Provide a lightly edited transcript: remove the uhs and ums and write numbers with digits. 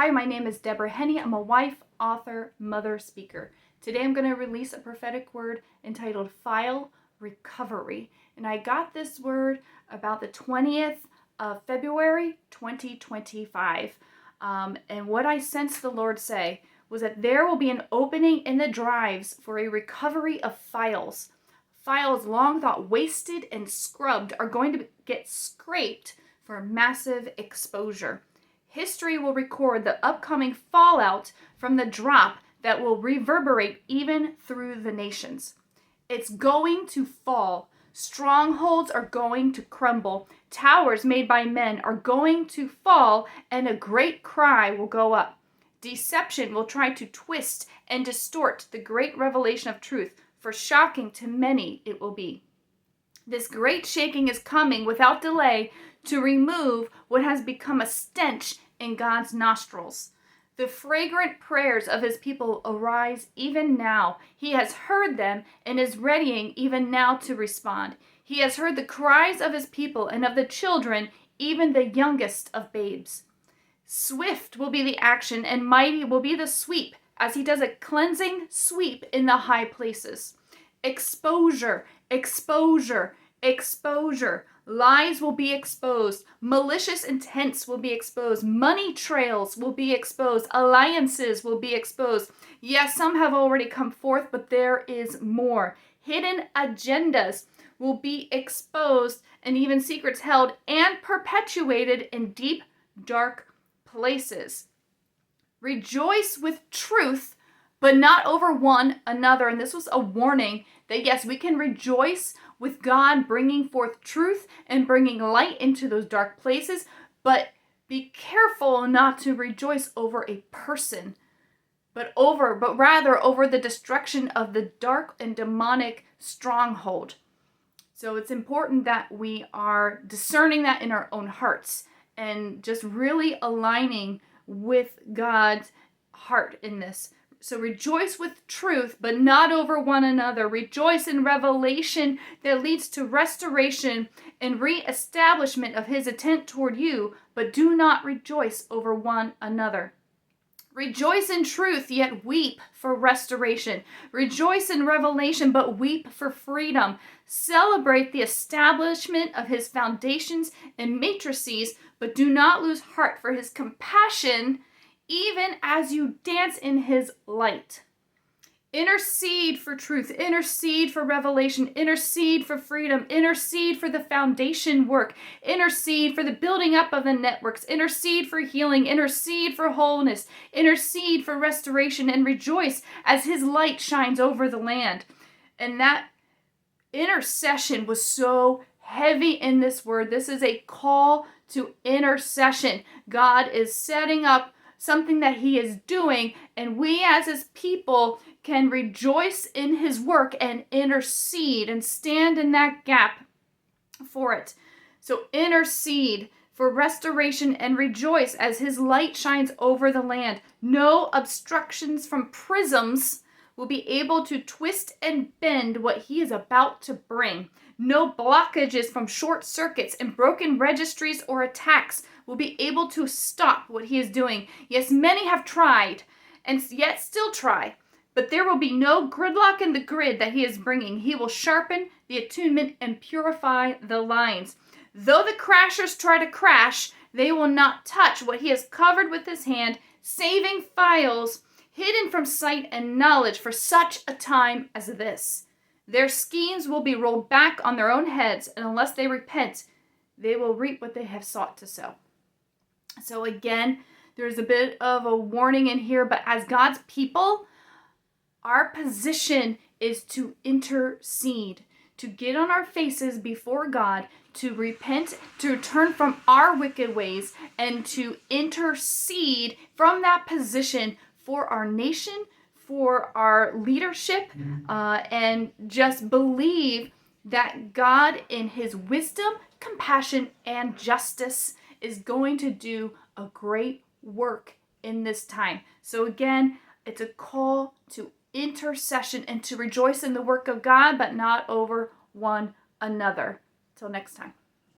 Hi, my name is Deborah Henney. I'm a wife, author, mother, speaker. Today I'm going to release a prophetic word entitled File Recovery. And I got this word about the 20th of February 2025. And what I sensed the Lord say was that there will be an opening in the drives for a recovery of files. Files long thought wasted and scrubbed are going to get scraped for massive exposure. History will record the upcoming fallout from the drop that will reverberate even through the nations. It's going to fall. Strongholds are going to crumble. Towers made by men are going to fall, and a great cry will go up. Deception will try to twist and distort the great revelation of truth, for shocking to many it will be. This great shaking is coming without delay to remove what has become a stench in God's nostrils. The fragrant prayers of his people arise even now. He has heard them and is readying even now to respond. He has heard the cries of his people and of the children, even the youngest of babes. Swift will be the action and mighty will be the sweep as he does a cleansing sweep in the high places. Exposure, exposure, exposure. Lies will be exposed. Malicious intents will be exposed. Money trails will be exposed. Alliances will be exposed. Yes, some have already come forth, but there is more. Hidden agendas will be exposed, and even secrets held and perpetuated in deep, dark places. Rejoice with truth, but not over one another. And this was a warning that yes, we can rejoice with God bringing forth truth and bringing light into those dark places, but be careful not to rejoice over a person, but rather over the destruction of the dark and demonic stronghold. So it's important that we are discerning that in our own hearts and just really aligning with God's heart in this. So rejoice with truth, but not over one another. Rejoice in revelation that leads to restoration and reestablishment of his intent toward you, but do not rejoice over one another. Rejoice in truth, yet weep for restoration. Rejoice in revelation, but weep for freedom. Celebrate the establishment of his foundations and matrices, but do not lose heart for his compassion, even as you dance in his light. Intercede for truth, intercede for revelation, intercede for freedom, intercede for the foundation work, intercede for the building up of the networks, intercede for healing, intercede for wholeness, intercede for restoration, and rejoice as his light shines over the land. And that intercession was so heavy in this word. This is a call to intercession. God is setting up something that he is doing, and we as his people can rejoice in his work and intercede and stand in that gap for it. So intercede for restoration and rejoice as his light shines over the land. No obstructions from prisms will be able to twist and bend what he is about to bring. No blockages from short circuits and broken registries or attacks will be able to stop what he is doing. Yes, many have tried and yet still try, but there will be no gridlock in the grid that he is bringing. He will sharpen the attunement and purify the lines. Though the crashers try to crash, they will not touch what he has covered with his hand, saving files hidden from sight and knowledge for such a time as this. Their schemes will be rolled back on their own heads, and unless they repent, they will reap what they have sought to sow. So again, there's a bit of a warning in here, but as God's people, our position is to intercede, to get on our faces before God, to repent, to turn from our wicked ways, and to intercede from that position for our nation, for our leadership, and just believe that God in his wisdom, compassion, and justice is going to do a great work in this time. So again, it's a call to intercession and to rejoice in the work of God, but not over one another. Till next time.